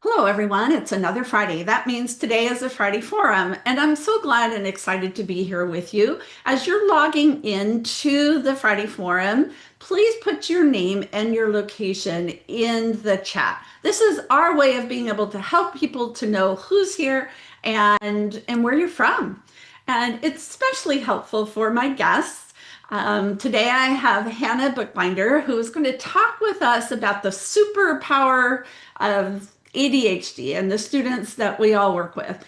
Hello, everyone. It's another Friday. That means today is a Friday Forum, and I'm so glad and excited to be here with you. As you're logging into the Friday Forum, please put your name and your location in the chat. This is our way of being able to help people to know who's here and where you're from. And it's especially helpful for my guests. Today I have Hannah Bookbinder, who is going to talk with us about the superpower of ADHD and the students that we all work with.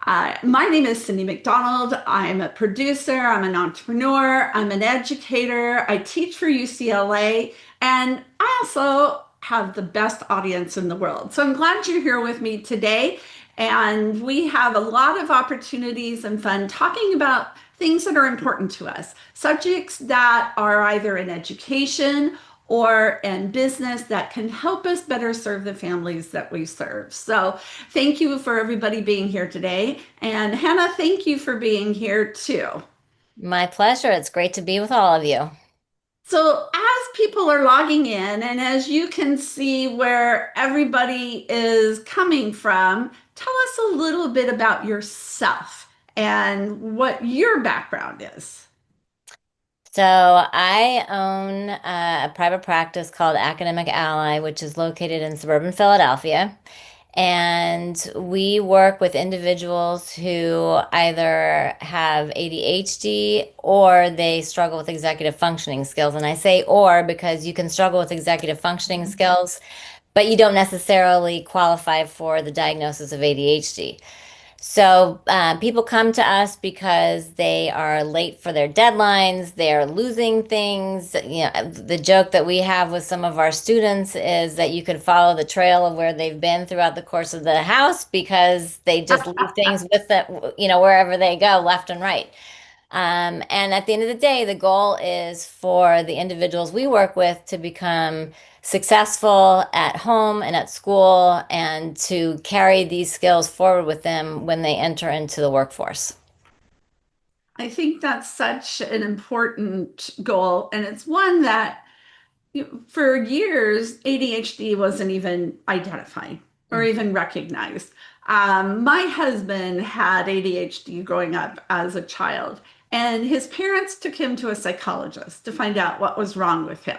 My name is Cyndy McDonald. I'm a producer, I'm an entrepreneur, I'm an educator. I teach for UCLA, and I also have the best audience in the world. So I'm glad you're here with me today. And we have a lot of opportunities and fun talking about things that are important to us, subjects that are either in education or in business that can help us better serve the families that we serve. So thank you for everybody being here today. And Hannah, thank you for being here too. My pleasure. It's great to be with all of you. So as people are logging in and as you can see where everybody is coming from, tell us a little bit about yourself and what your background is. So, I own a private practice called Academic Ally, which is located in suburban Philadelphia. And we work with individuals who either have ADHD or they struggle with executive functioning skills. And I say or because you can struggle with executive functioning skills, but you don't necessarily qualify for the diagnosis of ADHD. So people come to us because they are late for their deadlines, they're losing things. You know, the joke that we have with some of our students is that you can follow the trail of where they've been throughout the course of the house because they just leave things with the, wherever they go, left and right. And at the end of the day, the goal is for the individuals we work with to become successful at home and at school and to carry these skills forward with them when they enter into the workforce. I think that's such an important goal, and it's one that for years, ADHD wasn't even identified or even recognized. My husband had ADHD growing up as a child, and his parents took him to a psychologist to find out what was wrong with him.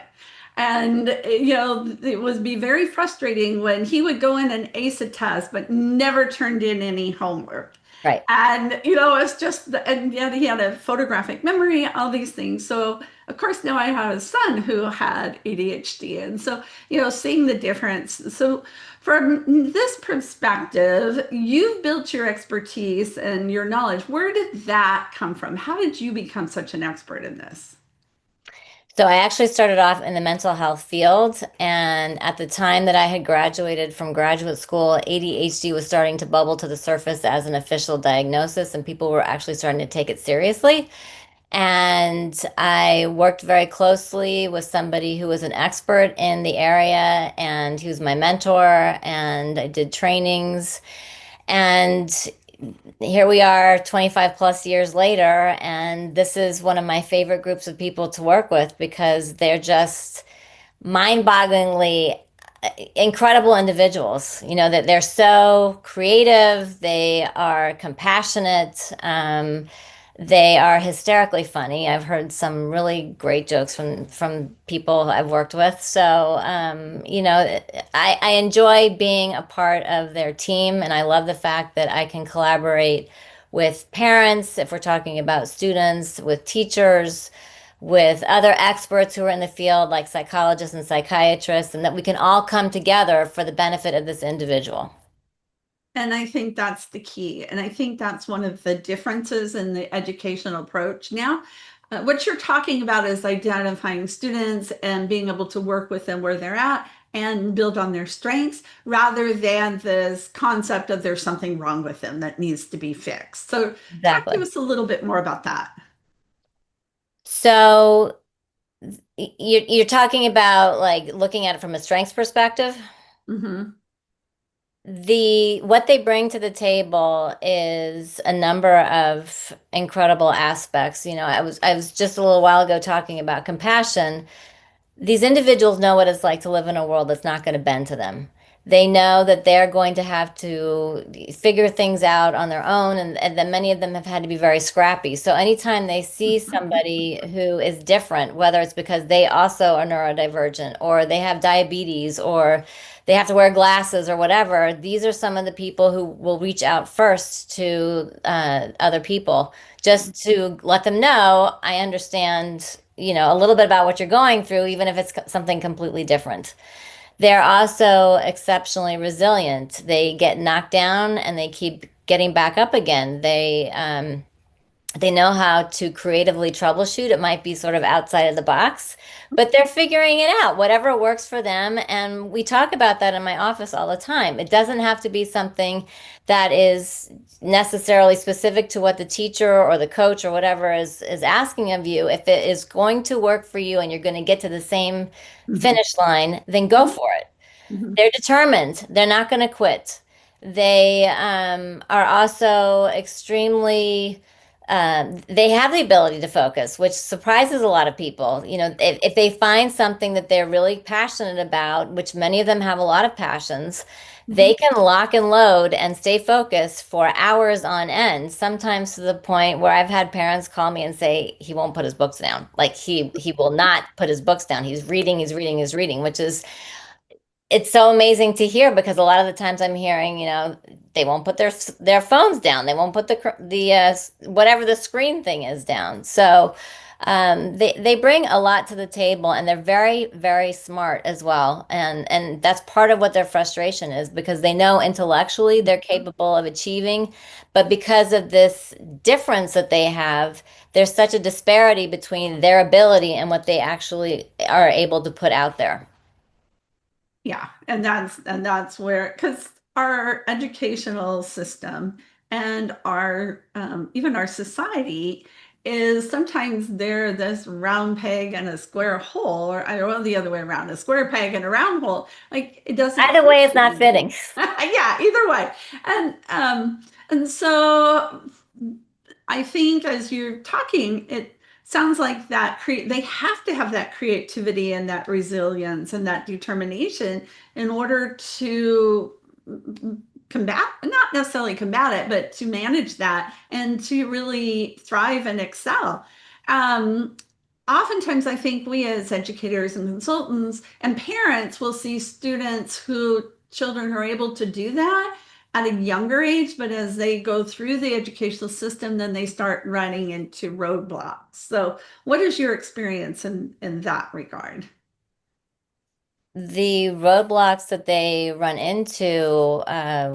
And, it would be very frustrating when he would go in and ace a test, but never turned in any homework. Right. And, it's just, and yet he had a photographic memory, all these things. So, of course, now I have a son who had ADHD. And so, seeing the difference. So, from this perspective, you've built your expertise and your knowledge. Where did that come from? How did you become such an expert in this? So I actually started off in the mental health field, and at the time that I had graduated from graduate school, ADHD was starting to bubble to the surface as an official diagnosis, and people were actually starting to take it seriously. And I worked very closely with somebody who was an expert in the area, and he was my mentor, and I did trainings. And here we are 25 plus years later, and this is one of my favorite groups of people to work with because they're just mind-bogglingly incredible individuals. You know, that they're so creative, they are compassionate, they are hysterically funny. I've heard some really great jokes from people I've worked with. So, I enjoy being a part of their team, and I love the fact that I can collaborate with parents, if we're talking about students, with teachers, with other experts who are in the field, like psychologists and psychiatrists, and that we can all come together for the benefit of this individual. And I think that's the key. And I think that's one of the differences in the educational approach now. What you're talking about is identifying students and being able to work with them where they're at and build on their strengths rather than this concept of there's something wrong with them that needs to be fixed. So, talk to Exactly. us a little bit more about that. So you're talking about like looking at it from a strengths perspective. Hmm. The what they bring to the table is a number of incredible aspects. You know, I was just a little while ago talking about compassion. These individuals know what it's like to live in a world that's not going to bend to them. They know that they're going to have to figure things out on their own, and then many of them have had to be very scrappy. So anytime they see somebody who is different, whether it's because they also are neurodivergent or they have diabetes or they have to wear glasses or whatever, these are some of the people who will reach out first to other people just to let them know, I understand, a little bit about what you're going through, even if it's something completely different. They're also exceptionally resilient. They get knocked down and they keep getting back up again. They know how to creatively troubleshoot. It might be sort of outside of the box, but they're figuring it out, whatever works for them. And we talk about that in my office all the time. It doesn't have to be something that is necessarily specific to what the teacher or the coach or whatever is asking of you. If it is going to work for you and you're going to get to the same finish line, then go for it. Mhm. They're determined. They're not going to quit. They are also extremely, they have the ability to focus, which surprises a lot of people. If they find something that they're really passionate about, which many of them have a lot of passions, Mhm. they can lock and load and stay focused for hours on end, sometimes to the point where I've had parents call me and say he won't put his books down. Like he will not put his books down. He's reading, he's reading, he's reading, which is it's so amazing to hear because a lot of the times I'm hearing, they won't put their phones down. They won't put the whatever the screen thing is down. So they bring a lot to the table, and they're very, very smart as well. And that's part of what their frustration is because they know intellectually they're capable of achieving, but because of this difference that they have, there's such a disparity between their ability and what they actually are able to put out there. Yeah, and that's where, because our educational system and our even our society is sometimes they're this round peg and a square hole, or I don't know the other way around, a square peg and a round hole. Like it doesn't Either fit way, it's not anymore. fitting. Yeah, either way. And so I think as you're talking, it sounds like they have to have that creativity and that resilience and that determination in order to combat, not necessarily combat it, but to manage that and to really thrive and excel. Um, Oftentimes, I think we as educators and consultants and parents will see students who children are able to do that at a younger age, but as they go through the educational system, then they start running into roadblocks. So, what is your experience in that regard? The roadblocks that they run into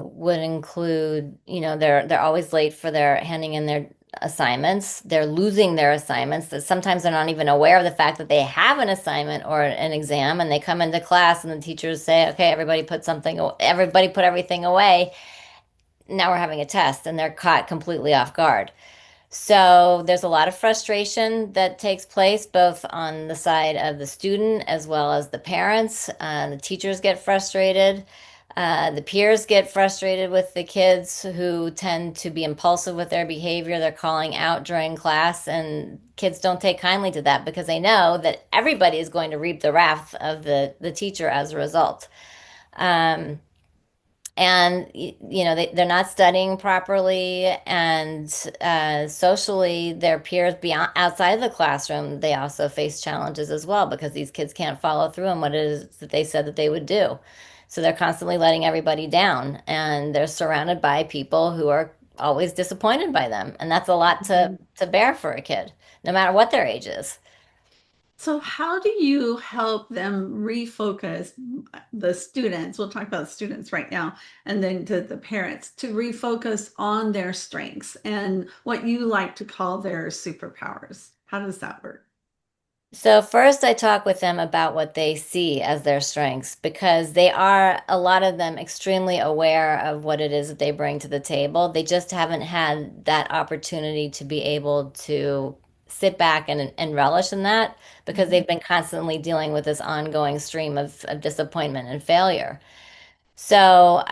would include, they're always late for their handing in their assignments. They're losing their assignments. That sometimes they're not even aware of the fact that they have an assignment or an exam, and they come into class and the teachers say, "Okay, everybody put everything away. Now we're having a test," and they're caught completely off guard. So there's a lot of frustration that takes place both on the side of the student as well as the parents. The teachers get frustrated. The peers get frustrated with the kids who tend to be impulsive with their behavior. They're calling out during class, and kids don't take kindly to that because they know that everybody is going to reap the wrath of the teacher as a result. Um, and they're not studying properly, and socially their peers beyond outside of the classroom, they also face challenges as well because these kids can't follow through on what it is that they said that they would do. So they're constantly letting everybody down, and they're surrounded by people who are always disappointed by them, and that's a lot to bear for a kid, no matter what their age is. So, how do you help them refocus the students? We'll talk about students right now, and then to the parents to refocus on their strengths and what you like to call their superpowers. How does that work? So first I talk with them about what they see as their strengths because they are, a lot of them, extremely aware of what it is that they bring to the table. They just haven't had that opportunity to be able to sit back and relish in that because Mhm. they've been constantly dealing with this ongoing stream of disappointment and failure. So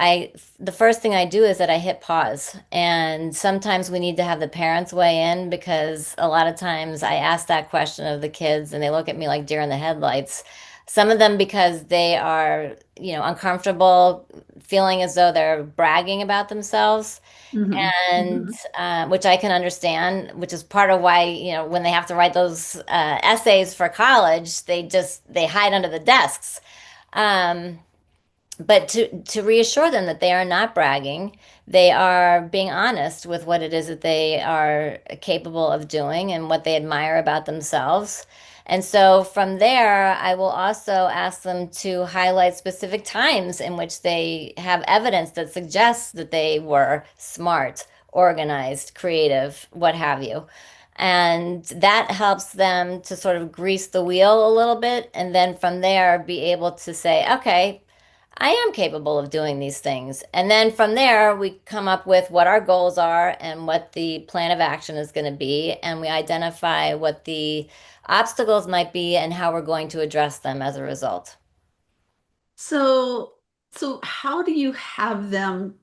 the first thing I do is that I hit pause. And sometimes we need to have the parents weigh in because a lot of times I ask that question of the kids and they look at me like deer in the headlights. Some of them because they are, uncomfortable feeling as though they're bragging about themselves, Hmm. and Hmm. which I can understand, which is part of why, when they have to write those essays for college, they hide under the desks. Um, but to reassure them that they are not bragging, they are being honest with what it is that they are capable of doing and what they admire about themselves. And so from there, I will also ask them to highlight specific times in which they have evidence that suggests that they were smart, organized, creative, what have you. And that helps them to sort of grease the wheel a little bit. And then from there, be able to say, okay, I am capable of doing these things. And then from there, we come up with what our goals are and what the plan of action is going to be. And we identify what the obstacles might be and how we're going to address them as a result. So, so how do you have them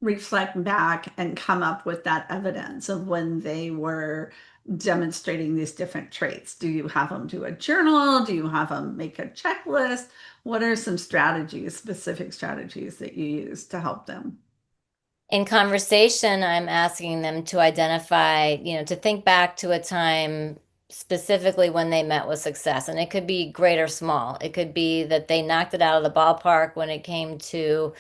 reflect back and come up with that evidence of when they were demonstrating these different traits? Do you have them do a journal? Do you have them make a checklist? What are some strategies, specific strategies that you use to help them? In conversation, I'm asking them to identify, to think back to a time specifically when they met with success. And it could be great or small. It could be that they knocked it out of the ballpark when it came to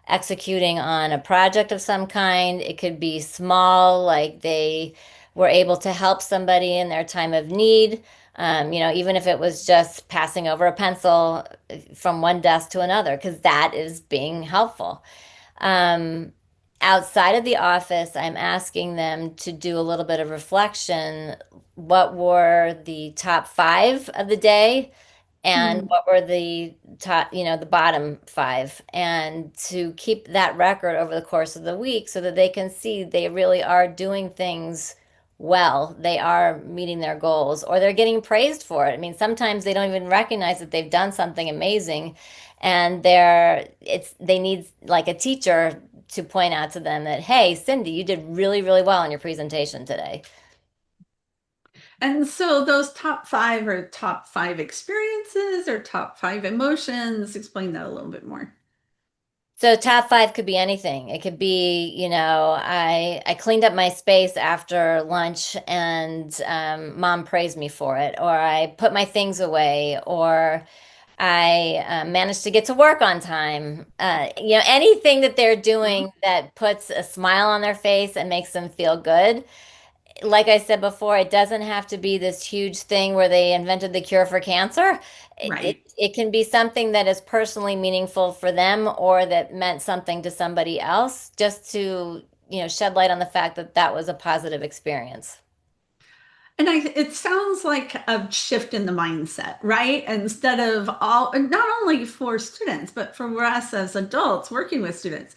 executing on a project of some kind. It could be small, like they were able to help somebody in their time of need. Even if it was just passing over a pencil from one desk to another, because that is being helpful. Um, Outside of the office, I'm asking them to do a little bit of reflection. What were the top five of the day? And Hmm. what were the top, the bottom five, and to keep that record over the course of the week so that they can see they really are doing things well. They are meeting their goals or they're getting praised for it. I mean, sometimes they don't even recognize that they've done something amazing, and they need like a teacher to point out to them that, hey, Cyndy, you did really, really well in your presentation today. And so those top five are top five experiences or top five emotions. Explain that a little bit more. So top five could be anything. It could be, I cleaned up my space after lunch and mom praised me for it, or I put my things away, or I managed to get to work on time. Anything that they're Mhm. doing that puts a smile on their face and makes them feel good. Like I said before, it doesn't have to be this huge thing where they invented the cure for cancer. It, Right. it can be something that is personally meaningful for them or that meant something to somebody else, just to, shed light on the fact that that was a positive experience. And it sounds like a shift in the mindset, right? Instead of all, not only for students, but for us as adults working with students,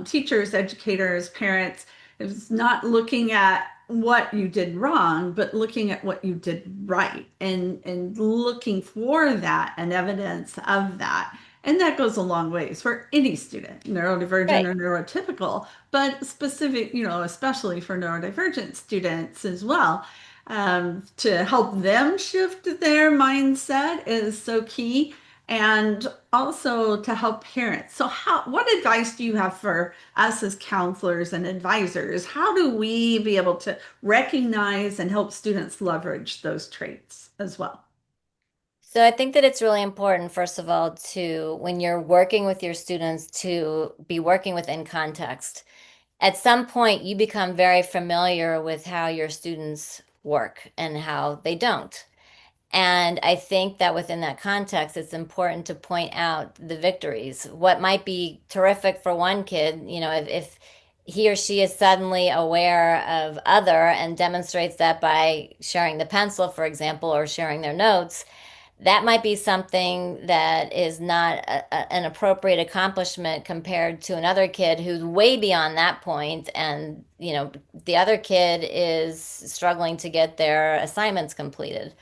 teachers, educators, parents, it's not looking at what you did wrong, but looking at what you did right and looking for that and evidence of that. And that goes a long ways for any student, neurodivergent Right. or neurotypical, but specific, especially for neurodivergent students as well, to help them shift their mindset is so key, and also to help parents. So what advice do you have for us as counselors and advisors? How do we be able to recognize and help students leverage those traits as well? So I think that it's really important, first of all, to when you're working with your students, to be working within context. At some point, you become very familiar with how your students work and how they don't. And I think that within that context, it's important to point out the victories. What might be terrific for one kid, if he or she is suddenly aware of other and demonstrates that by sharing the pencil, for example, or sharing their notes, that might be something that is not an appropriate accomplishment compared to another kid who's way beyond that point, and the other kid is struggling to get their assignments completed.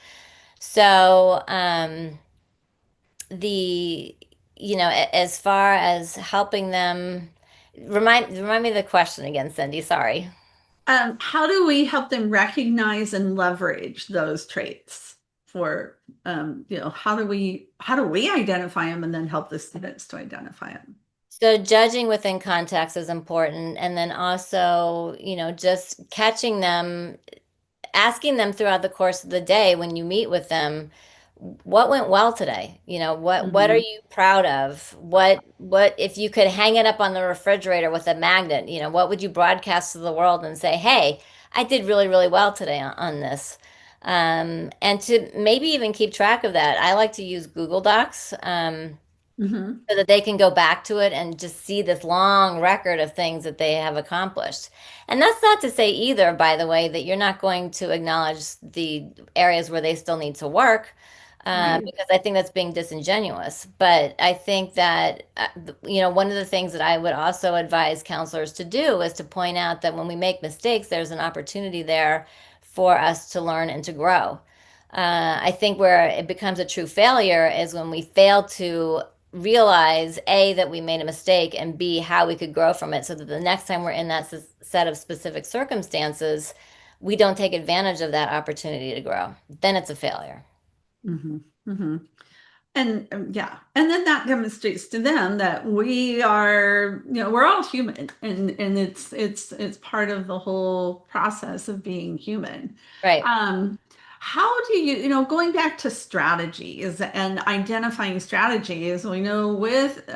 So the as far as helping them, remind me of the question again, Cindy. Sorry. How do we help them recognize and leverage those traits? for how do we identify them and then help the students to identify them? So judging within context is important. And then also, just catching them, asking them throughout the course of the day when you meet with them, what went well today? What are Hmm. you proud of? What if you could hang it up on the refrigerator with a magnet, what would you broadcast to the world and say, hey, I did really, really well today on this. And to maybe even keep track of that. I like to use Google Docs. Hmm. So that they can go back to it and just see this long record of things that they have accomplished. And that's not to say either, by the way, that you're not going to acknowledge the areas where they still need to work, Right. because I think that's being disingenuous. But I think that, one of the things that I would also advise counselors to do is to point out that when we make mistakes, there's an opportunity there for us to learn and to grow. I think where it becomes a true failure is when we fail to realize A, that we made a mistake, and B, how we could grow from it so that the next time we're in that set of specific circumstances, we don't take advantage of that opportunity to grow. Then it's a failure. Hmm. Hmm. And yeah, and then that demonstrates to them that we are, we're all human, and it's part of the whole process of being human. Right. Um, how do you, going back to strategies and identifying strategies, we know with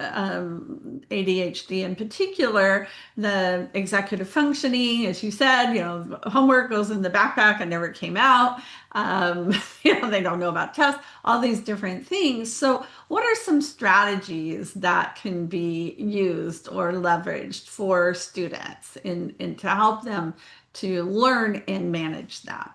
ADHD in particular, the executive functioning, as you said, homework goes in the backpack and never came out. Um, they don't know about tests, all these different things. So, what are some strategies that can be used or leveraged for students in to help them to learn and manage that?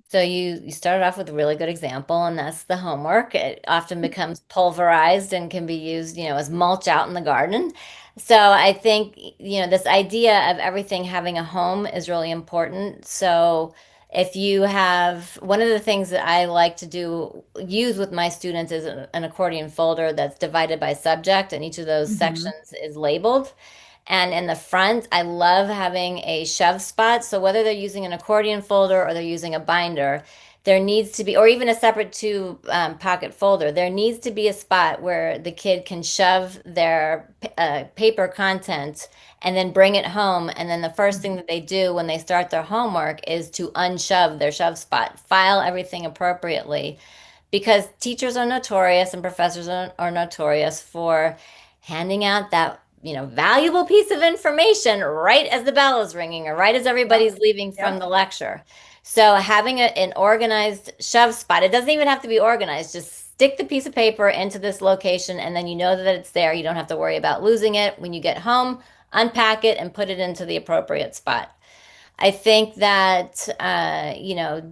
So you started off with a really good example, and that's the homework. It often becomes pulverized and can be used, as mulch out in the garden. So I think, this idea of everything having a home is really important. So if you have one of the things that I like to use with my students is an accordion folder that's divided by subject, and each of those Hmm. sections is labeled. And in the front, I love having a shove spot. So whether they're using an accordion folder or they're using a binder, there needs to be, or even a separate two pocket folder, there needs to be a spot where the kid can shove their paper content and then bring it home. And then the first thing that they do when they start their homework is to unshove their shove spot, file everything appropriately, because teachers are notorious and professors are notorious for handing out that valuable piece of information right as the bell is ringing or right as Yep. everybody's leaving from Yep. the lecture. So having an organized shove spot, it doesn't even have to be organized, just stick the piece of paper into this location and then you know that it's there. You don't have to worry about losing it. When you get home, unpack it and put it into the appropriate spot. I think that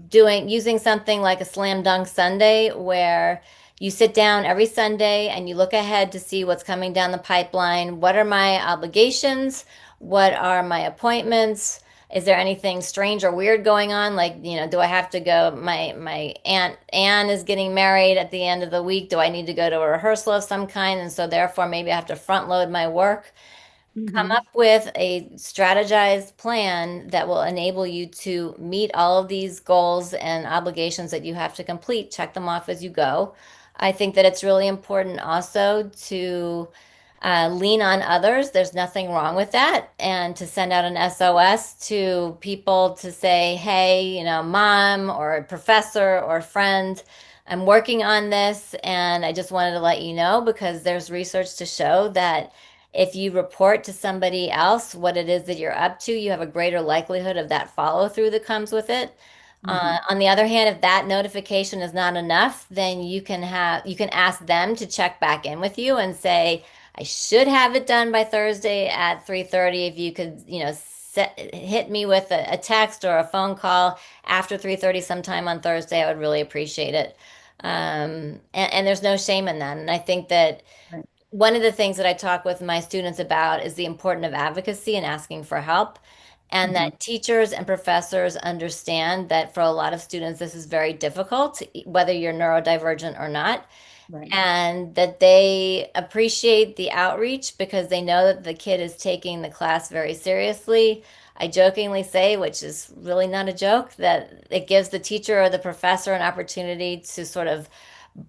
doing using something like a slam dunk Sunday where you sit down every Sunday and you look ahead to see what's coming down the pipeline. What are my obligations? What are my appointments? Is there anything strange or weird going on? Like, do I have to go? My aunt Anne is getting married at the end of the week. Do I need to go to a rehearsal of some kind? And so therefore maybe I have to front load my work. Come Hmm. up with a strategized plan that will enable you to meet all of these goals and obligations that you have to complete. Check them off as you go. I think that it's really important also to lean on others. There's nothing wrong with that. And to send out an SOS to people to say, hey, mom or professor or friend, I'm working on this and I just wanted to let you know because there's research to show that if you report to somebody else what it is that you're up to, you have a greater likelihood of that follow through that comes with it. Hmm. On the other hand, if that notification is not enough, then you can ask them to check back in with you and say, I should have it done by Thursday at 3:30. If you could, hit me with a text or a phone call after 3:30 sometime on Thursday, I would really appreciate it. And there's no shame in that. And I think that Right. one of the things that I talk with my students about is the importance of advocacy and asking for help. And Hmm. that teachers and professors understand that for a lot of students, this is very difficult, whether you're neurodivergent or not, Right. and that they appreciate the outreach because they know that the kid is taking the class very seriously. I jokingly say, which is really not a joke, that it gives the teacher or the professor an opportunity to sort of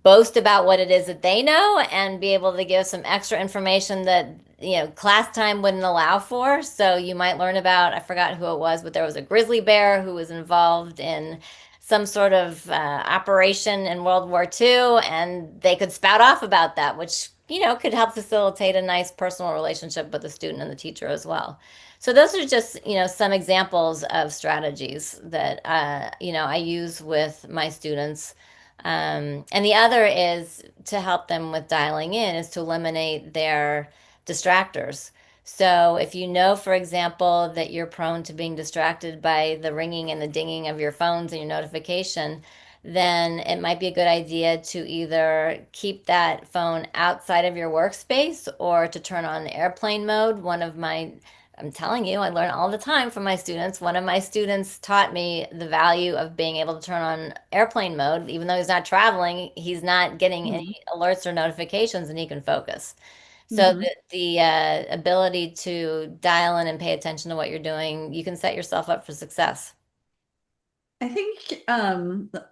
boast about what it is that they know and be able to give some extra information that, class time wouldn't allow for. So you might learn about, I forgot who it was, but there was a grizzly bear who was involved in some sort of operation in World War II, and they could spout off about that, which, could help facilitate a nice personal relationship with the student and the teacher as well. So those are just, some examples of strategies that, I use with my students. And the other is to help them with dialing in is to eliminate their distractors. So if you know, for example, that you're prone to being distracted by the ringing and the dinging of your phones and your notification, then it might be a good idea to either keep that phone outside of your workspace or to turn on airplane mode. I'm telling you, I learn all the time from my students. One of my students taught me the value of being able to turn on airplane mode. Even though he's not traveling, he's not getting Mhm. any alerts or notifications and he can focus. So Mhm. the ability to dial in and pay attention to what you're doing, you can set yourself up for success. I think,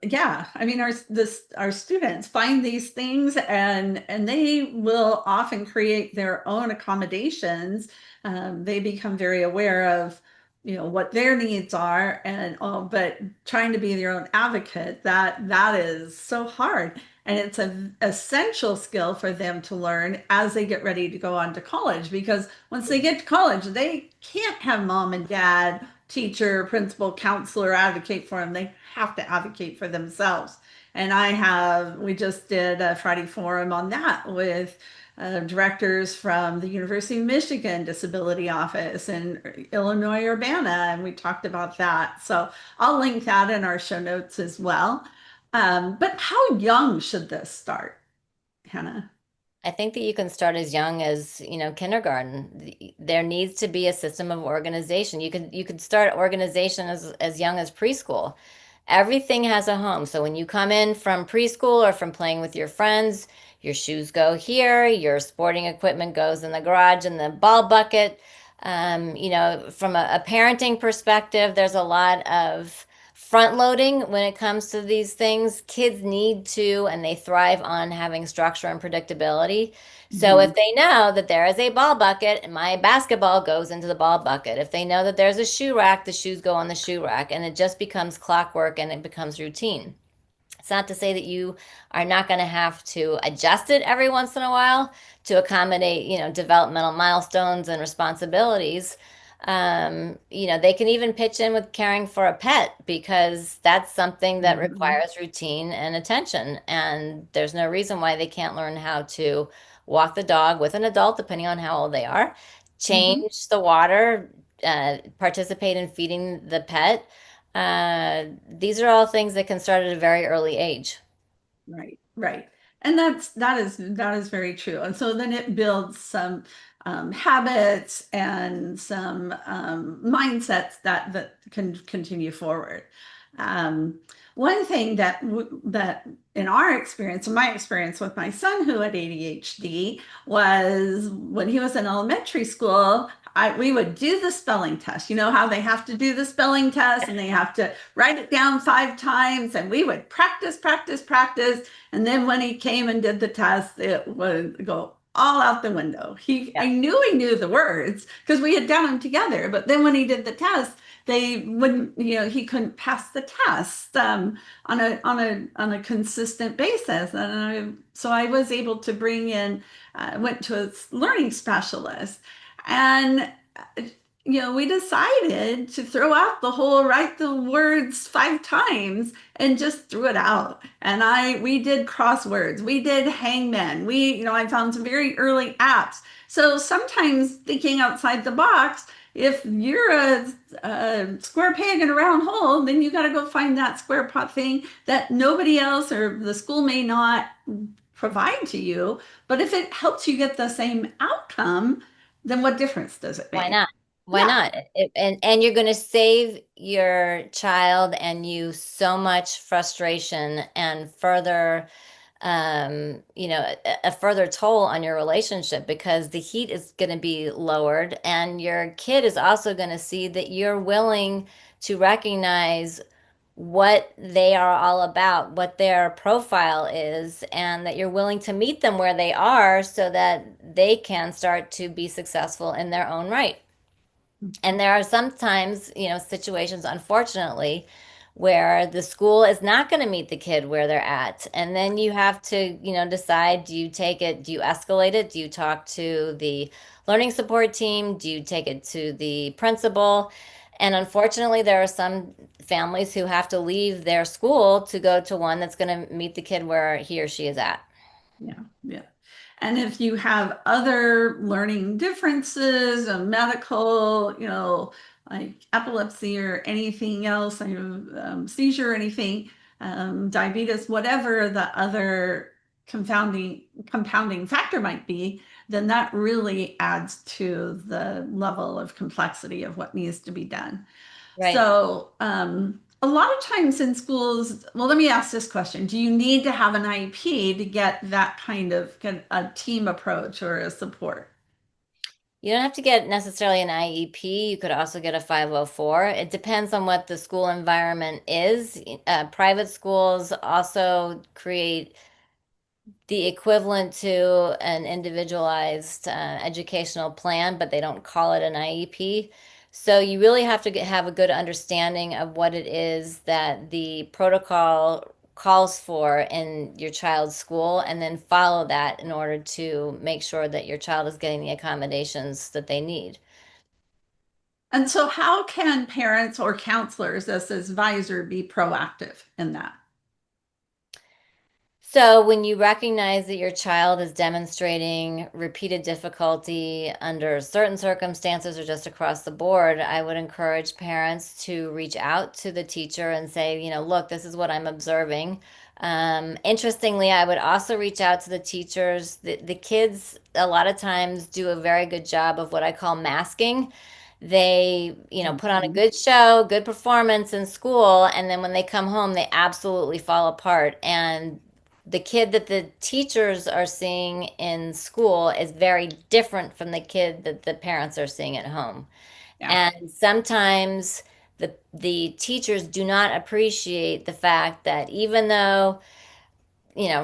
yeah, I mean, our students find these things and they will often create their own accommodations. They become very aware of, what their needs are and all, but trying to be their own advocate, that is so hard. And it's an essential skill for them to learn as they get ready to go on to college, because once they get to college, they can't have mom and dad, teacher, principal, counselor advocate for them. They have to advocate for themselves. And we just did a Friday forum on that with directors from the University of Michigan Disability Office and Illinois Urbana, and we talked about that. So I'll link that in our show notes as well. But how young should this start, Hannah? I think that you can start as young as, kindergarten. There needs to be a system of organization. You could start organization as young as preschool. Everything has a home. So when you come in from preschool or from playing with your friends, your shoes go here, your sporting equipment goes in the garage in the ball bucket. From a parenting perspective, there's a lot of front loading when it comes to these things. Kids need to, and they thrive on having structure and predictability. So if Mhm. they know that there is a ball bucket and my basketball goes into the ball bucket, if they know that there's a shoe rack, the shoes go on the shoe rack, and it just becomes clockwork and it becomes routine. It's not to say that you are not going to have to adjust it every once in a while to accommodate, developmental milestones and responsibilities. They can even pitch in with caring for a pet because that's something that Mhm. requires routine and attention. And there's no reason why they can't learn how to walk the dog with an adult, depending on how old they are, Mhm. change the water, participate in feeding the pet. These are all things that can start at a very early age. Right, right. And that is very true. And so then it builds some habits and some mindsets that can continue forward. Um, One thing that in our experience, in my experience with my son who had ADHD, was when he was in elementary school, we would do the spelling test. You know how they have to do the spelling test and they have to write it down 5 times, and we would practice, practice, practice. And then when he came and did the test, it would go all out the window. I knew he knew the words because we had done them together. But then when he did the test, they wouldn't, he couldn't pass the test on a consistent basis. So I was able to bring in, went to a learning specialist, and we decided to throw out the whole write the words 5 times and just threw it out. And we did crosswords, we did hangman, I found some very early apps. So sometimes thinking outside the box, if you're a square peg in a round hole, then you got to go find that square pot thing that nobody else or the school may not provide to you. But if it helps you get the same outcome, then what difference does it Why make? not? Why Yeah. not? And you're going to save your child and you so much frustration and further a further toll on your relationship because the heat is going to be lowered, and your kid is also going to see that you're willing to recognize what they are all about, what their profile is, and that you're willing to meet them where they are so that they can start to be successful in their own right. And there are sometimes, situations, unfortunately, where the school is not going to meet the kid where they're at. And then you have to, decide, do you take it, do you escalate it? Do you talk to the learning support team? Do you take it to the principal? And unfortunately, there are some families who have to leave their school to go to one that's going to meet the kid where he or she is at. Yeah, yeah. And if you have other learning differences, a medical, like epilepsy or anything else, seizure, anything, diabetes, whatever the other compounding factor might be, then that really adds to the level of complexity of what needs to be done. Right. So, a lot of times in schools, well, let me ask this question. Do you need to have an IEP to get that kind of a team approach or a support? You don't have to get necessarily an IEP. You could also get a 504. It depends on what the school environment is. Private schools also create the equivalent to an individualized educational plan, but they don't call it an IEP. So you really have to have a good understanding of what it is that the protocol calls for in your child's school, and then follow that in order to make sure that your child is getting the accommodations that they need. And so, how can parents or counselors as advisor be proactive in that? So, when you recognize that your child is demonstrating repeated difficulty under certain circumstances or just across the board, I would encourage parents to reach out to the teacher and say, look, this is what I'm observing. Interestingly, I would also reach out to the teachers. The kids, a lot of times, do a very good job of what I call masking. They, put on a Mhm. good show, good performance in school, and then when they come home, they absolutely fall apart. And the kid that the teachers are seeing in school is very different from the kid that the parents are seeing at home. Yeah. And sometimes the teachers do not appreciate the fact that even though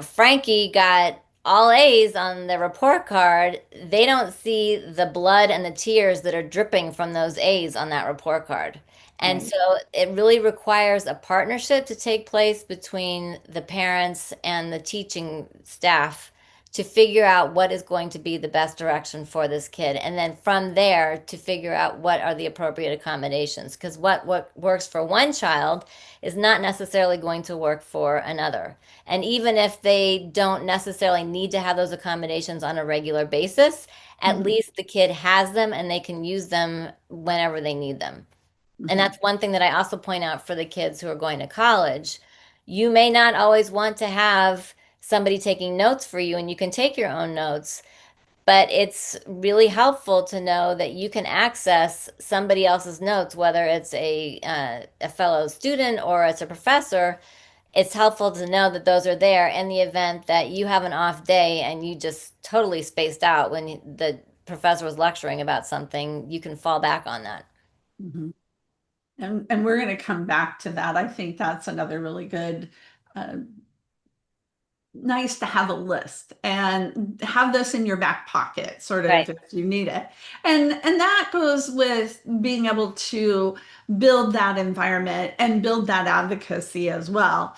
Frankie got all A's on the report card, they don't see the blood and the tears that are dripping from those A's on that report card. And Right. so it really requires a partnership to take place between the parents and the teaching staff to figure out what is going to be the best direction for this kid. And then from there to figure out what are the appropriate accommodations. Because what works for one child is not necessarily going to work for another. And even if they don't necessarily need to have those accommodations on a regular basis, at Mhm. least the kid has them and they can use them whenever they need them. And Mhm. that's one thing that I also point out for the kids who are going to college. You may not always want to have somebody taking notes for you, and you can take your own notes, but it's really helpful to know that you can access somebody else's notes, whether it's a fellow student or it's a professor. It's helpful to know that those are there in the event that you have an off day and you just totally spaced out when the professor was lecturing about something. You can fall back on that. Mhm. And we're going to come back to that. I think that's another really good uh, nice to have a list and have this in your back pocket sort Right. of if you need it. And that goes with being able to build that environment and build that advocacy as well.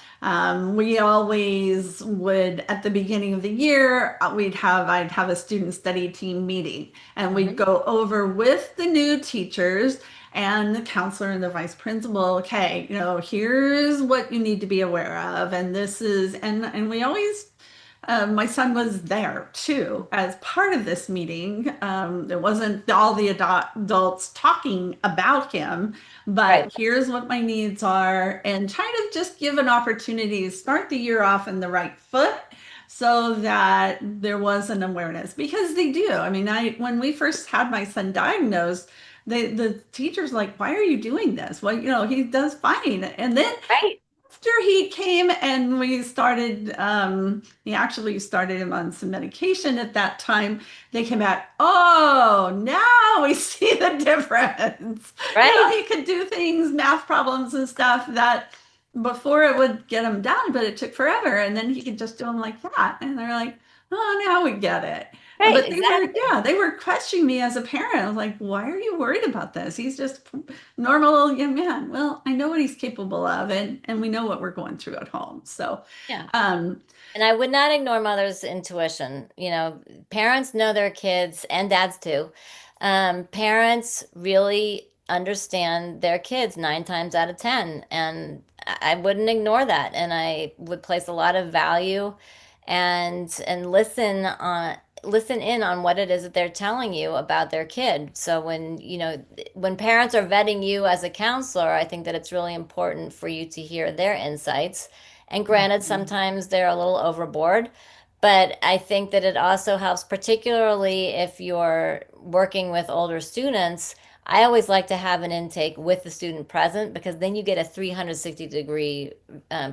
We always would at the beginning of the year I'd have a student study team meeting, and we'd Hmm. go over with the new teachers and the counselor and the vice principal, okay, here's what you need to be aware of, and this is, and we always, my son was there too as part of this meeting. There wasn't all the adults talking about him, Right. but here's what my needs are, and trying to just give an opportunity to start the year off in the right foot so that there was an awareness, because they do. I mean, when we first had my son diagnosed, the teacher's like, why are you doing this? Well, he does fine. And then Right. after he came and we started, he actually started him on some medication at that time. They came out, oh, now we see the difference. Right? He could do things, math problems and stuff that before it would get him done, but it took forever. And then he could just do them like that. And they're like, oh, now we get it. Right, But they were, exactly. yeah, they were questioning me as a parent. I was like, why are you worried about this? He's just normal young man. Well, I know what he's capable of, and we know what we're going through at home. So, Yeah. um, And I would not ignore mother's intuition. Parents know their kids and dads too. Parents really understand their kids 9 times out of 10. And I wouldn't ignore that. And I would place a lot of value and listen in on what it is that they're telling you about their kid. So when parents are vetting you as a counselor, I think that it's really important for you to hear their insights. And granted, sometimes they're a little overboard, but I think that it also helps, particularly if you're working with older students. I always like to have an intake with the student present because then you get a 360-degree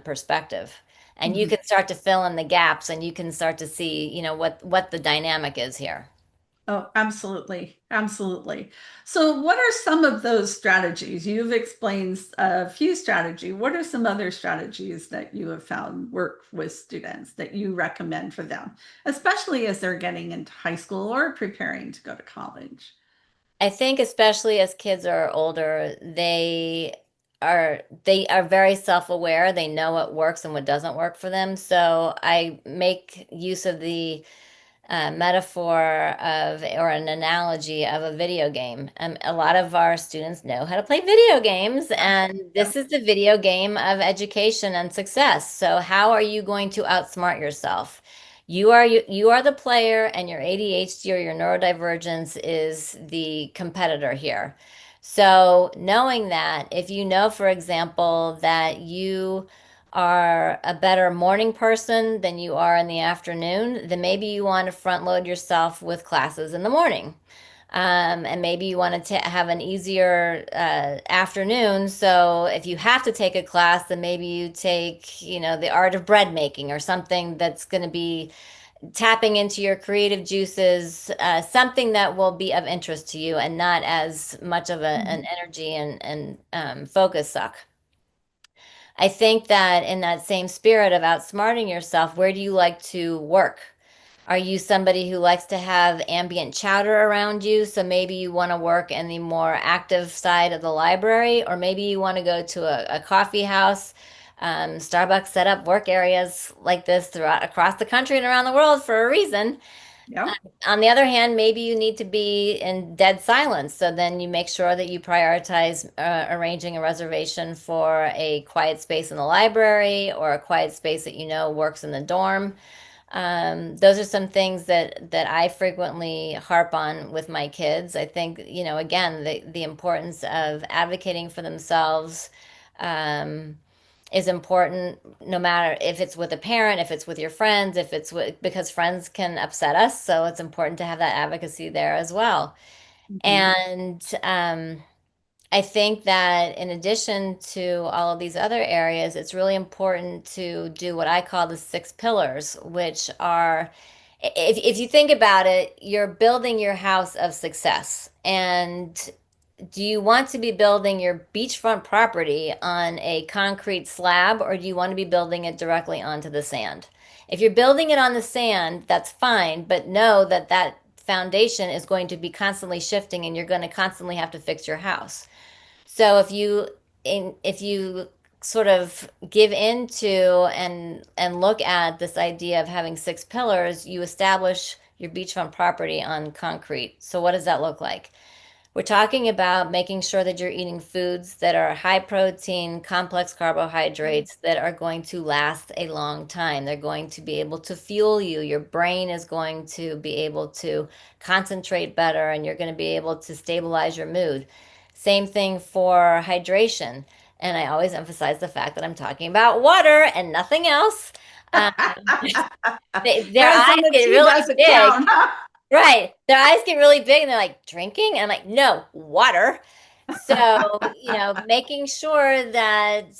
perspective. And you mhm. can start to fill in the gaps and you can start to see, what the dynamic is here. Oh, absolutely. Absolutely. So, what are some of those strategies? You've explained a few strategies. What are some other strategies that you have found work with students that you recommend for them, especially as they're getting into high school or preparing to go to college? I think especially as kids are older, they are very self-aware. They know what works and what doesn't work for them. So I make use of the metaphor of or an analogy of a video game. A lot of our students know how to play video games, and Yeah. this is the video game of education and success. So how are you going to outsmart yourself? You are the player, and your ADHD or your neurodivergence is the competitor here. So knowing that, if you know, for example, that you are a better morning person than you are in the afternoon, then maybe you want to front load yourself with classes in the morning. And maybe you want to have an easier afternoon. So if you have to take a class, then maybe you take, the art of bread making or something that's going to be tapping into your creative juices, something that will be of interest to you and not as much of an Mhm. energy and focus suck. I think that in that same spirit of outsmarting yourself, where do you like to work? Are you somebody who likes to have ambient chatter around you? So maybe you want to work in the more active side of the library, or maybe you want to go to a coffee house. Starbucks set up work areas like this throughout across the country and around the world for a reason. Yep. On the other hand, maybe you need to be in dead silence. So then you make sure that you prioritize arranging a reservation for a quiet space in the library or a quiet space that works in the dorm. Those are some things that I frequently harp on with my kids. I think, again, the importance of advocating for themselves. Um, is important no matter if it's with a parent, if it's with your friends, if it's because friends can upset us. So it's important to have that advocacy there as well. Mhm. And I think that in addition to all of these other areas, it's really important to do what I call the 6 pillars, which are, if you think about it, you're building your house of success. And do you want to be building your beachfront property on a concrete slab, or do you want to be building it directly onto the sand? If you're building it on the sand, that's fine, but know that that foundation is going to be constantly shifting and you're going to constantly have to fix your house. So if you sort of give into and look at this idea of having 6 pillars, you establish your beachfront property on concrete. So what does that look like? We're talking about making sure that you're eating foods that are high protein, complex carbohydrates that are going to last a long time. They're going to be able to fuel you. Your brain is going to be able to concentrate better and you're going to be able to stabilize your mood. Same thing for hydration. And I always emphasize the fact that I'm talking about water and nothing else. Um, their Guys eyes on the get tea really doesn't big. count, huh? Right. Their eyes get really big and they're like, drinking? And I'm like, no, water. So, making sure that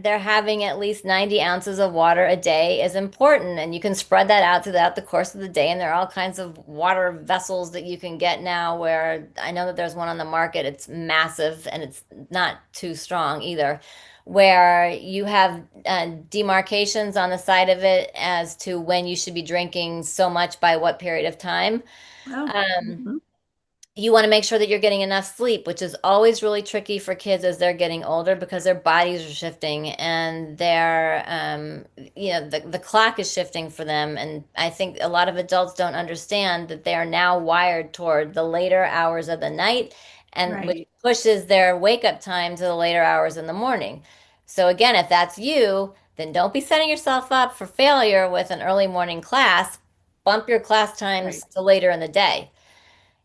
they're having at least 90 ounces of water a day is important, and you can spread that out throughout the course of the day. And there are all kinds of water vessels that you can get now. Where I know that there's one on the market. It's massive and it's not too strong either. Where you have demarcations on the side of it as to when you should be drinking so much by what period of time. Oh, Um, mhm. you want to make sure that you're getting enough sleep, which is always really tricky for kids as they're getting older because their bodies are shifting and the clock is shifting for them. And I think a lot of adults don't understand that they are now wired toward the later hours of the night, and which Right. pushes their wake up time to the later hours in the morning. So again, if that's you, then don't be setting yourself up for failure with an early morning class. Bump your class times Right. to later in the day.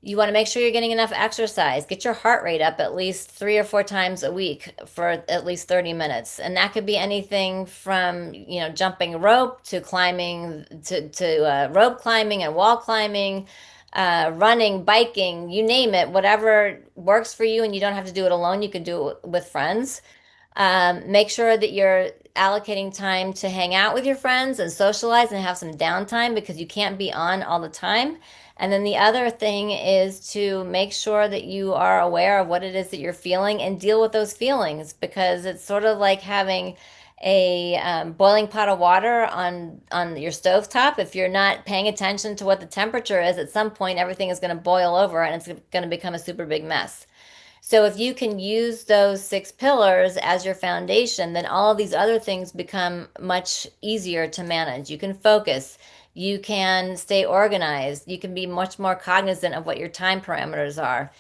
You want to make sure you're getting enough exercise. Get your heart rate up at least 3 or 4 times a week for at least 30 minutes. And that could be anything from, jumping rope to climbing to rope climbing and wall climbing, running, biking, you name it, whatever works for you. And you don't have to do it alone. You can do it with friends. Make sure that you're allocating time to hang out with your friends and socialize and have some downtime because you can't be on all the time. And then the other thing is to make sure that you are aware of what it is that you're feeling and deal with those feelings because it's sort of like having a boiling pot of water on your stove top. If you're not paying attention to what the temperature is, at some point everything is going to boil over and it's going to become a super big mess. So if you can use those 6 pillars as your foundation, then all of these other things become much easier to manage. You can focus, you can stay organized, you can be much more cognizant of what your time parameters are.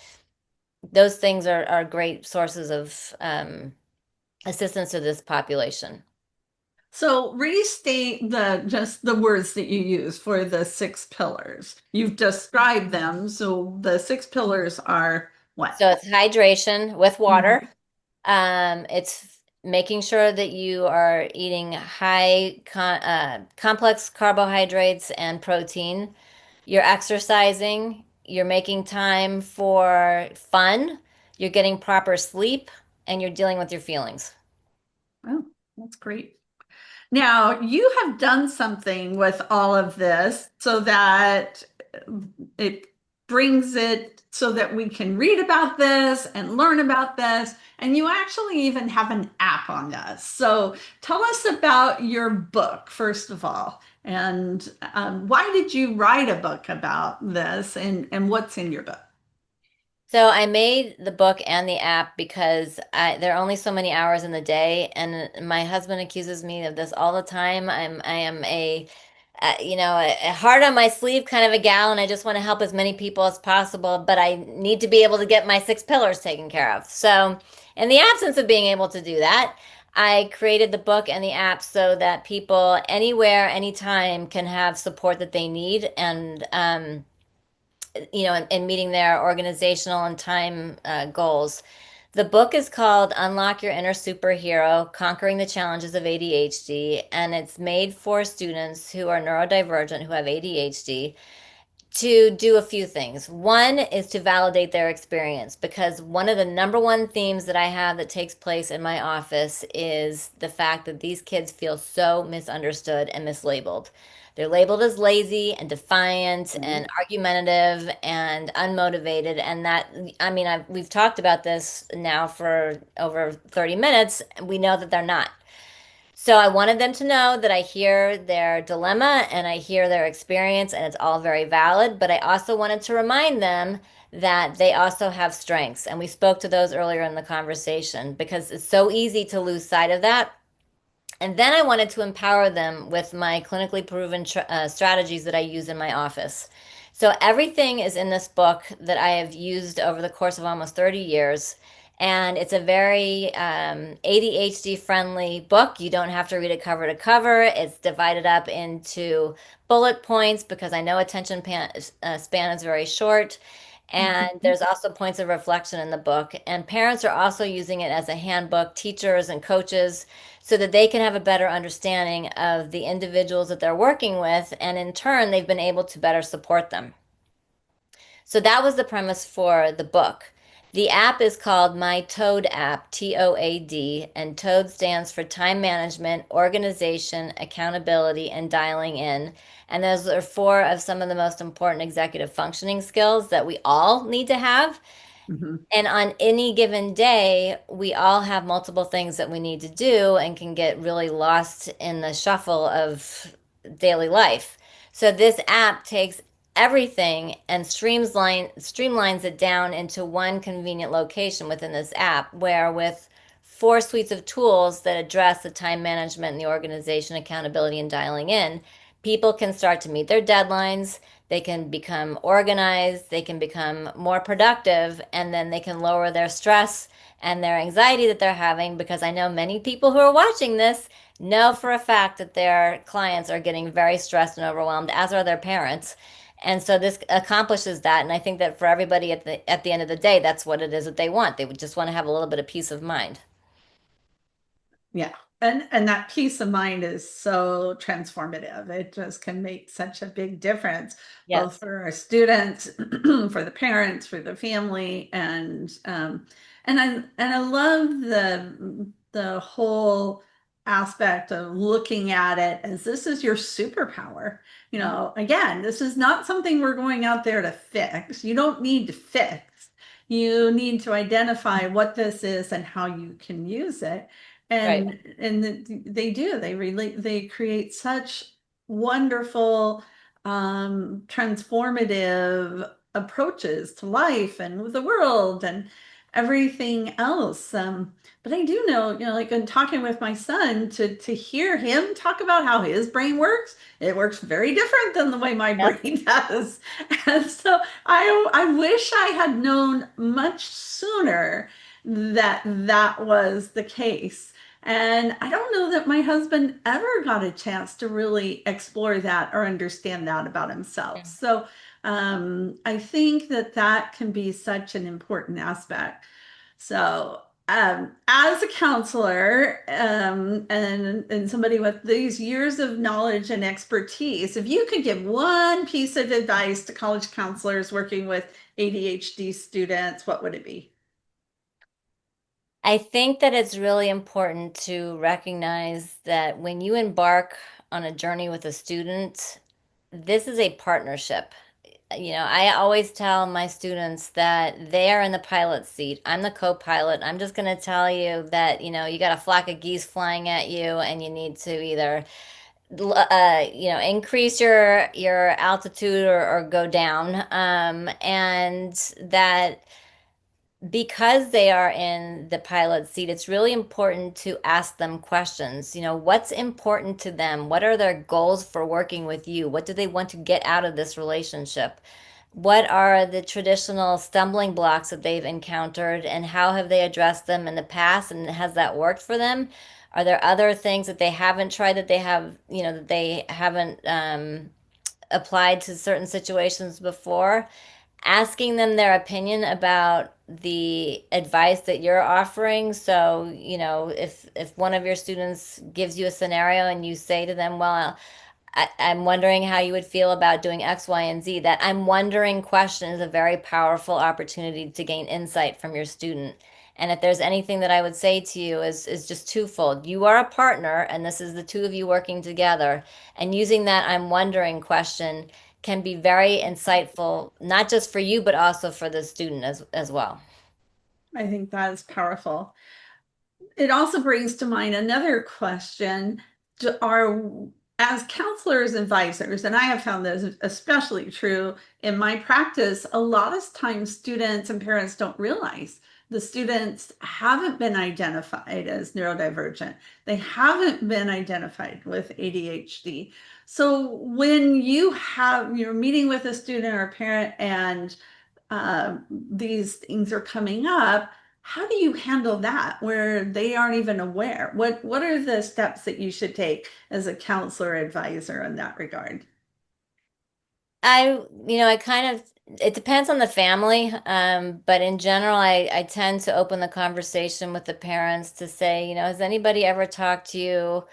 Those things are great sources of assistance to this population. So restate just the words that you use for the six pillars. You've described them. So the six pillars are what? So it's hydration with Mhm. water. It's making sure that you are eating complex carbohydrates and protein. You're exercising. You're making time for fun. You're getting proper sleep, and you're dealing with your feelings. Oh, that's great. Now, you have done something with all of this so that it brings it so that we can read about this and learn about this. And you actually even have an app on this. So tell us about your book, first of all. And why did you write a book about this and what's in your book? So I made the book and the app because there are only so many hours in the day, and my husband accuses me of this all the time. I am a heart on my sleeve kind of a gal, and I just want to help as many people as possible, but I need to be able to get my 6 pillars taken care of. So, in the absence of being able to do that, I created the book and the app so that people anywhere, anytime can have support that they need and meeting their organizational and time goals. The book is called Unlock Your Inner Superhero: Conquering the Challenges of ADHD, and it's made for students who are neurodivergent who have ADHD to do a few things. One is to validate their experience because one of the number one themes that I have that takes place in my office is the fact that these kids feel so misunderstood and mislabeled. They're labeled as lazy and defiant and argumentative and unmotivated. And that, I mean, we've talked about this now for over 30 minutes. And we know that they're not. So I wanted them to know that I hear their dilemma and I hear their experience, and it's all very valid. But I also wanted to remind them that they also have strengths. And we spoke to those earlier in the conversation because it's so easy to lose sight of that. And then I wanted to empower them with my clinically proven strategies that I use in my office. So everything is in this book that I have used over the course of almost 30 years. And it's a very ADHD friendly book. You don't have to read it cover to cover. It's divided up into bullet points because I know span is very short. And Mhm. there's also points of reflection in the book. And parents are also using it as a handbook, teachers and coaches, so that they can have a better understanding of the individuals that they're working with. And in turn, they've been able to better support them. So that was the premise for the book. The app is called My Toad app, TOAD, and Toad stands for time management, organization, accountability, and dialing in. And those are four of some of the most important executive functioning skills that we all need to have. Mhm. And on any given day, we all have multiple things that we need to do and can get really lost in the shuffle of daily life. So this app takes everything and streamlines it down into one convenient location within this app, where with four suites of tools that address the time management and the organization, accountability, and dialing in, people can start to meet their deadlines, they can become organized, they can become more productive, and then they can lower their stress and their anxiety that they're having. Because I know many people who are watching this know for a fact that their clients are getting very stressed and overwhelmed, as are their parents. And so this accomplishes that. And I think that for everybody at the end of the day, that's what it is that they want. They would just want to have a little bit of peace of mind. Yeah. And that peace of mind is so transformative. It just can make such a big difference, both Yes. for our students, for the parents, for the family, and I love the whole aspect of looking at it as this is your superpower. You Mhm. know, again, this is not something we're going out there to fix. You don't need to fix. You need to identify what this is and how you can use it, Right. and they do, they create such wonderful transformative approaches to life and the world and everything else. But I do know, like in talking with my son, to hear him talk about how his brain works, it works very different than the way my Yes. brain does. And so I wish I had known much sooner that that was the case. And I don't know that my husband ever got a chance to really explore that or understand that about himself. So I think that that can be such an important aspect. So, as a counselor, and somebody with these years of knowledge and expertise, if you could give one piece of advice to college counselors working with ADHD students, what would it be? I think that it's really important to recognize that when you embark on a journey with a student, this is a partnership. I always tell my students that they are in the pilot seat. I'm the co-pilot. I'm just going to tell you that, you got a flock of geese flying at you and you need to either, increase your altitude or go down. And that because they are in the pilot seat, it's really important to ask them questions. What's important to them? What are their goals for working with you? What do they want to get out of this relationship? What are the traditional stumbling blocks that they've encountered, and how have they addressed them in the past? And has that worked for them? Are there other things that they haven't tried that they haven't applied to certain situations before? Asking them their opinion about the advice that you're offering. So, if one of your students gives you a scenario and you say to them, well, I'm wondering how you would feel about doing X, Y, and Z. That I'm wondering question is a very powerful opportunity to gain insight from your student. And if there's anything that I would say to you is just twofold. You are a partner, and this is the two of you working together. And using that I'm wondering question can be very insightful, not just for you, but also for the student as well. I think that is powerful. It also brings to mind another question. Are, as counselors, advisors, and I have found this especially true in my practice, a lot of times students and parents don't realize the students haven't been identified as neurodivergent. They haven't been identified with ADHD. So when you're meeting with a student or parent and these things are coming up, how do you handle that where they aren't even aware? What are the steps that you should take as a counselor advisor in that regard? I kind of, it depends on the family, but in general, I tend to open the conversation with the parents to say, has anybody ever talked to you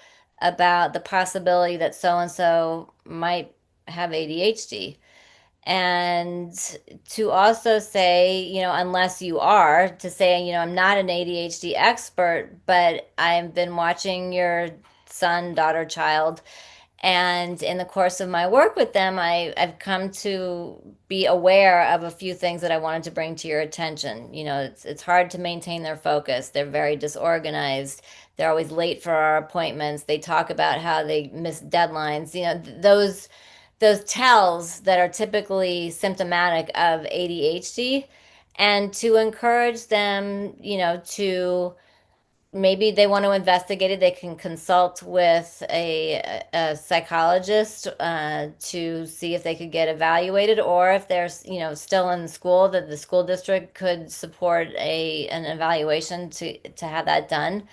about the possibility that so and so might have ADHD? And to also say, unless you are, to say, I'm not an ADHD expert, but I've been watching your son, daughter, child. And in the course of my work with them, I've come to be aware of a few things that I wanted to bring to your attention. It's hard to maintain their focus. They're very disorganized. They're always late for our appointments. They talk about how they miss deadlines. Those tells that are typically symptomatic of ADHD, and to encourage them, to maybe they want to investigate it, they can consult with a psychologist to see if they could get evaluated, or if they're, still in school, that the school district could support an evaluation to have that done.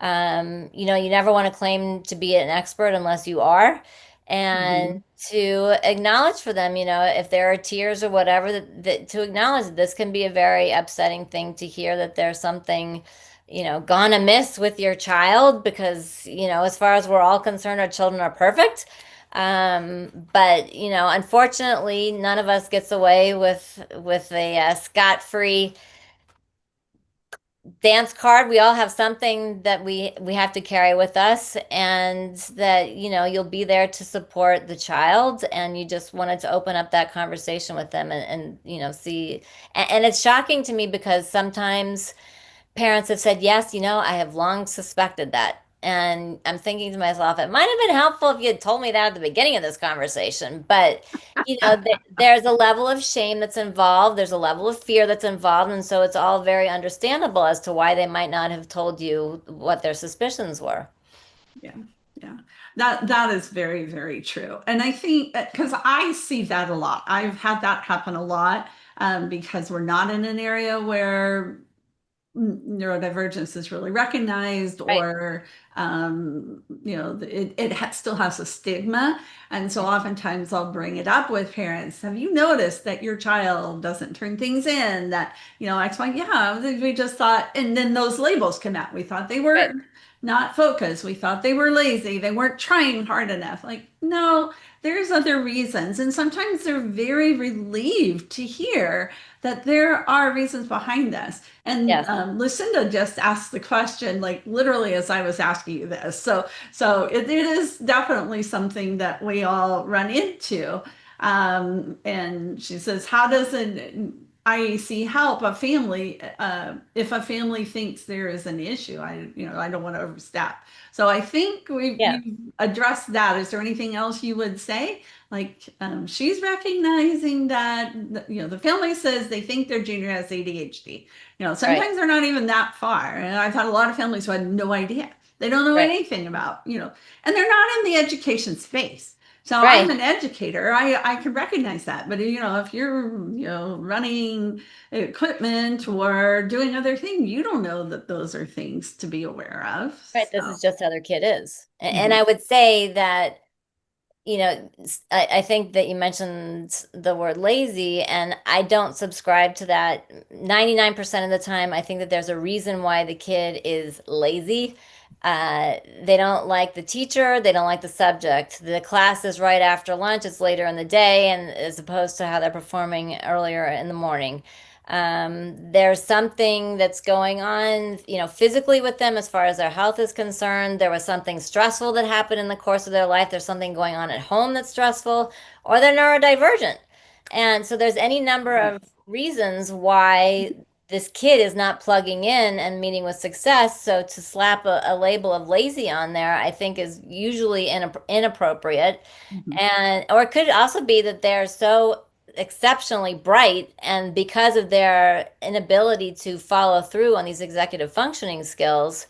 You never want to claim to be an expert unless you are. And Mhm. to acknowledge for them, if there are tears or whatever, that to acknowledge that this can be a very upsetting thing to hear, that there's something, gone amiss with your child, because, as far as we're all concerned, our children are perfect. But unfortunately, none of us gets away with a scot-free dance card. We all have something that we have to carry with us, and that, you'll be there to support the child, and you just wanted to open up that conversation with them, and see. And it's shocking to me, because sometimes parents have said, yes, I have long suspected that. And I'm thinking to myself, it might have been helpful if you had told me that at the beginning of this conversation. But, there's a level of shame that's involved, there's a level of fear that's involved. And so it's all very understandable as to why they might not have told you what their suspicions were. Yeah, yeah. That is very, very true. And I think because I see that a lot. I've had that happen a lot because we're not in an area where neurodivergence is really recognized, Right. or still has a stigma. And so oftentimes I'll bring it up with parents. Have you noticed that your child doesn't turn things in, that X, Y? Yeah, we just thought, and then those labels come out. We thought they Right. were not focused, we thought they were lazy, they weren't trying hard enough. Like, no, there's other reasons. And sometimes they're very relieved to hear that there are reasons behind this. And Yes. Lucinda just asked the question, like literally as I was asking you this. So it is definitely something that we all run into. And she says, how does an IEC help a family if a family thinks there is an issue? I don't want to overstep. So I think Yeah. we've addressed that. Is there anything else you would say? Like she's recognizing that the family says they think their junior has ADHD. Right. Sometimes they're not even that far. And I've had a lot of families who had no idea. They don't know Right. anything about, and they're not in the education space. So I'm Right. an educator. I can recognize that. But if you're running equipment or doing other things, you don't know that those are things to be aware of. Right. This So is just how their kid is. And mhm. I would say that, I think that you mentioned the word lazy, and I don't subscribe to that. 99% of the time, I think that there's a reason why the kid is lazy. They don't like the teacher, they don't like the subject. The class is right after lunch, it's later in the day, and as opposed to how they're performing earlier in the morning. There's something that's going on, physically with them as far as their health is concerned. There was something stressful that happened in the course of their life. There's something going on at home that's stressful, or they're neurodivergent. And so there's any number Right. of reasons why this kid is not plugging in and meeting with success. So to slap a label of lazy on there, I think is usually inappropriate. Mhm. And or it could also be that they're so exceptionally bright, and because of their inability to follow through on these executive functioning skills,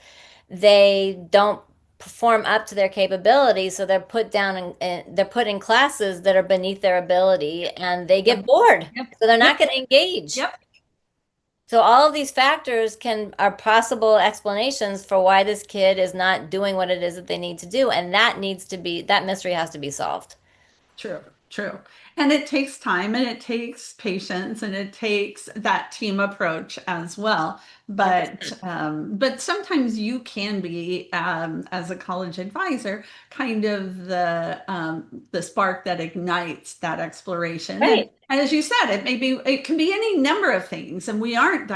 they don't perform up to their capabilities, so they're put down they're put in classes that are beneath their ability, and they get Yep. bored, Yep. so they're not Yep. going to engage. Yep. So all of these factors are possible explanations for why this kid is not doing what it is that they need to do, and that mystery has to be solved. True, true. And it takes time and it takes patience and it takes that team approach as well. But 100%. sometimes you can be, as a college advisor, kind of the spark that ignites that exploration. And Right. as you said, it can be any number of things, and we can't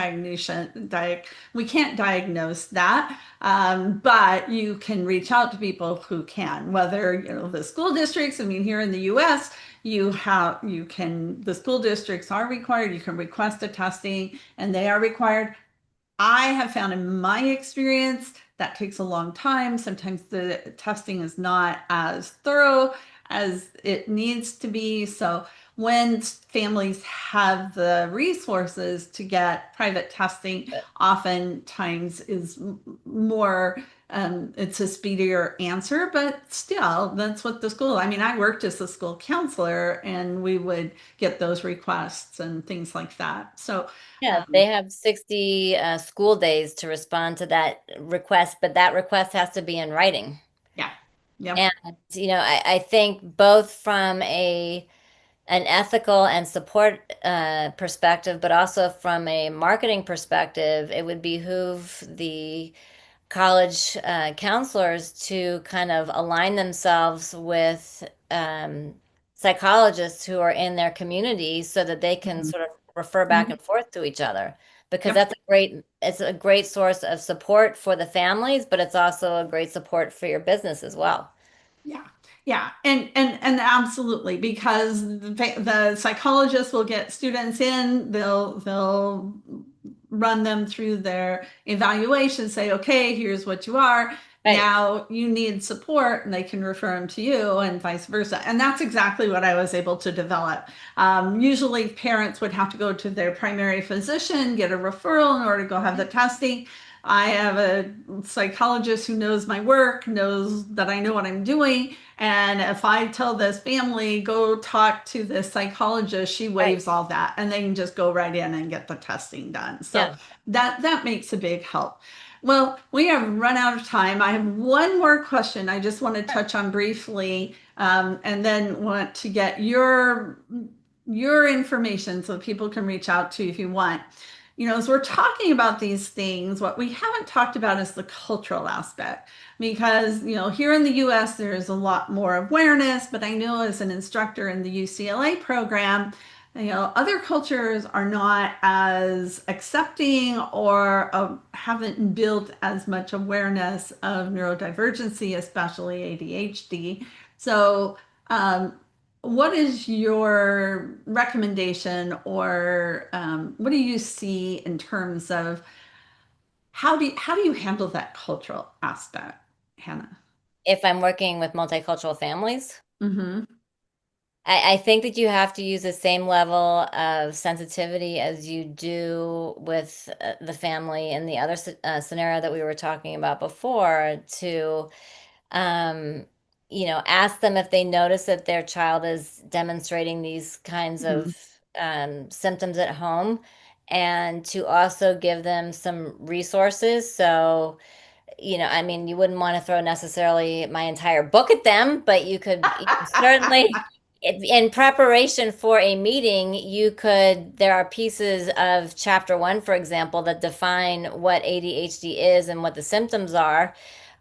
diagnose that. But you can reach out to people who can, whether, the school districts. I mean, here in the US, the school districts are required, you can request a testing and they are required. I have found in my experience that takes a long time. Sometimes the testing is not as thorough as it needs to be. So when families have the resources to get private testing, oftentimes is more, it's a speedier answer, but still, that's what the school, I mean, I worked as a school counselor and we would get those requests and things like that. So, Yeah, um, they have 60 school days to respond to that request, but that request has to be in writing. yeah, yep. And, I think both from an ethical and support perspective, but also from a marketing perspective, it would behoove the college counselors to kind of align themselves with psychologists who are in their community so that they can Mhm. sort of refer back Mhm. and forth to each other because Yep. it's a great source of support for the families, but it's also a great support for your business as well. Yeah. Yeah. And absolutely, because the psychologists will get students in, they'll run them through their evaluation, say, okay, here's what you are. Right. Now you need support, and they can refer them to you, and vice versa. And that's exactly what I was able to develop. Usually, parents would have to go to their primary physician, get a referral in order to go have the testing. I have a psychologist who knows my work, knows that I know what I'm doing. And if I tell this family, go talk to this psychologist, she Right. waives all that and they can just go right in and get the testing done. So Yeah. that makes a big help. Well, we have run out of time. I have one more question I just want to touch on briefly, and then want to get your information so people can reach out to you if you want. As we're talking about these things, what we haven't talked about is the cultural aspect. Because, here in the US, there's a lot more awareness, but I know as an instructor in the UCLA program, other cultures are not as accepting or haven't built as much awareness of neurodivergency, especially ADHD. So, what is your recommendation, or what do you see in terms of how do you handle that cultural aspect, Hannah? If I'm working with multicultural families. Mm-hmm. I think that you have to use the same level of sensitivity as you do with the family and the other scenario that we were talking about before to, um, ask them if they notice that their child is demonstrating these kinds Mm-hmm. of symptoms at home and to also give them some resources. So, I mean, you wouldn't want to throw necessarily my entire book at them, but you certainly, in preparation for a meeting, there are pieces of chapter one, for example, that define what ADHD is and what the symptoms are.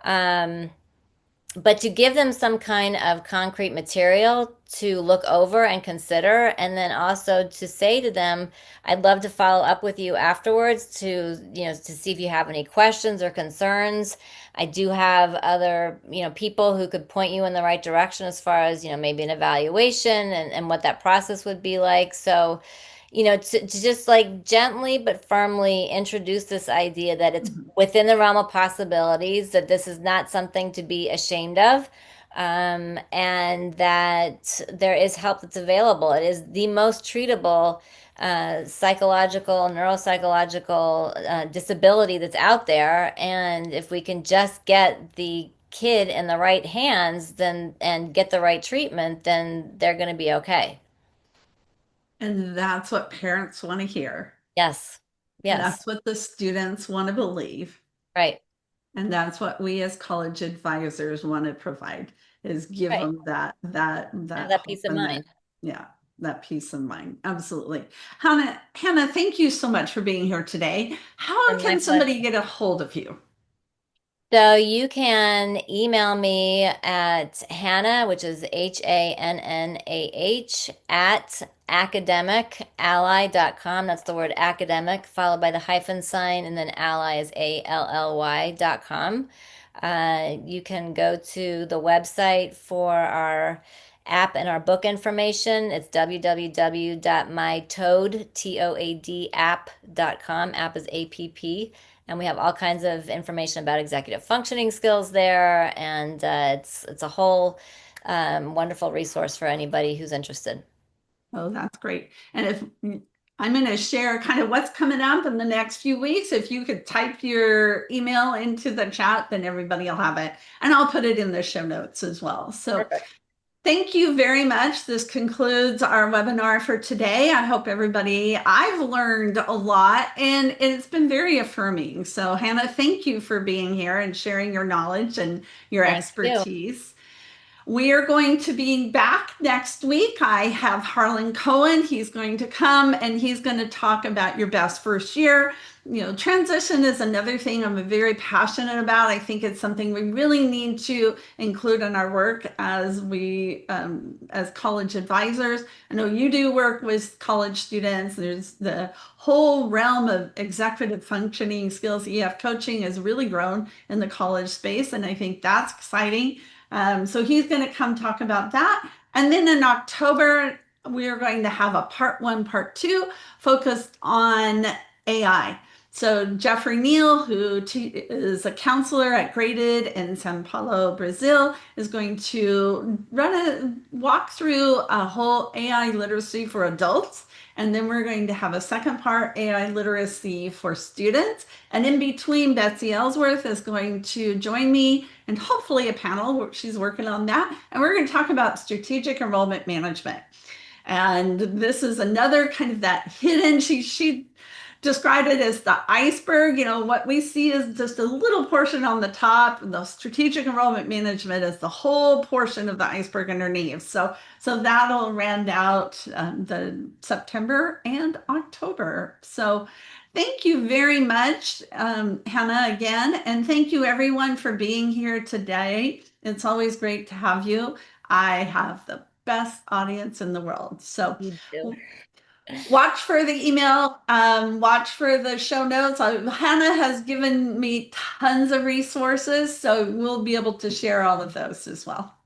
Um, but to give them some kind of concrete material to look over and consider, and then also to say to them, I'd love to follow up with you afterwards to see if you have any questions or concerns. I do have other, people who could point you in the right direction as far as, maybe an evaluation and what that process would be like. So, to just like gently but firmly introduce this idea that it's Mm-hmm. within the realm of possibilities, that this is not something to be ashamed of, and that there is help that's available. It is the most treatable psychological, neuropsychological disability that's out there. And if we can just get the kid in the right hands, then and get the right treatment, then they're going to be okay. And that's what parents want to hear. Yes. Yes. That's what the students want to believe. Right. And that's what we as college advisors want to provide, is give Right. them that Have that that hope peace of and that, mind. yeah. that peace of mind. Absolutely. Hannah, thank you so much for being here today. How And my can somebody pleasure. get a hold of you? So you can email me at Hannah, which is HANNAH, at academically.com. That's the word academic, followed by the hyphen sign, and then ally is ALLY.com. You can go to the website for our app and our book information. It's www.mytoad, TOAD, app.com. App is APP. And we have all kinds of information about executive functioning skills there, and it's a whole wonderful resource for anybody who's interested. Oh, that's great. And if I'm going to share kind of what's coming up in the next few weeks, if you could type your email into the chat, then everybody will have it. And I'll put it in the show notes as well. So Perfect. thank you very much. This concludes our webinar for today. I hope I've learned a lot and it's been very affirming. So Hannah, thank you for being here and sharing your knowledge and your Thank you. expertise. We are going to be back next week. I have Harlan Cohen. He's going to come and he's going to talk about your best first year. Transition is another thing I'm very passionate about. I think it's something we really need to include in our work as college advisors. I know you do work with college students. There's the whole realm of executive functioning skills. EF coaching has really grown in the college space, and I think that's exciting. So he's going to come talk about that. And then in October, we are going to have a part one, part two focused on AI. So Jeffrey Neal, who is a counselor at Graded in Sao Paulo, Brazil, is going to walk through a whole AI literacy for adults. And then we're going to have a second part, AI literacy for students. And in between, Betsy Ellsworth is going to join me and hopefully a panel. She's working on that. And we're going to talk about strategic enrollment management. And this is another kind of that hidden, she described it as the iceberg. What we see is just a little portion on the top. The strategic enrollment management is the whole portion of the iceberg underneath. So that'll round out the September and October. So thank you very much, Hannah, again. And thank you everyone for being here today. It's always great to have you. I have the best audience in the world. So You do. watch for the email, watch for the show notes. Hannah has given me tons of resources, so we'll be able to share all of those as well.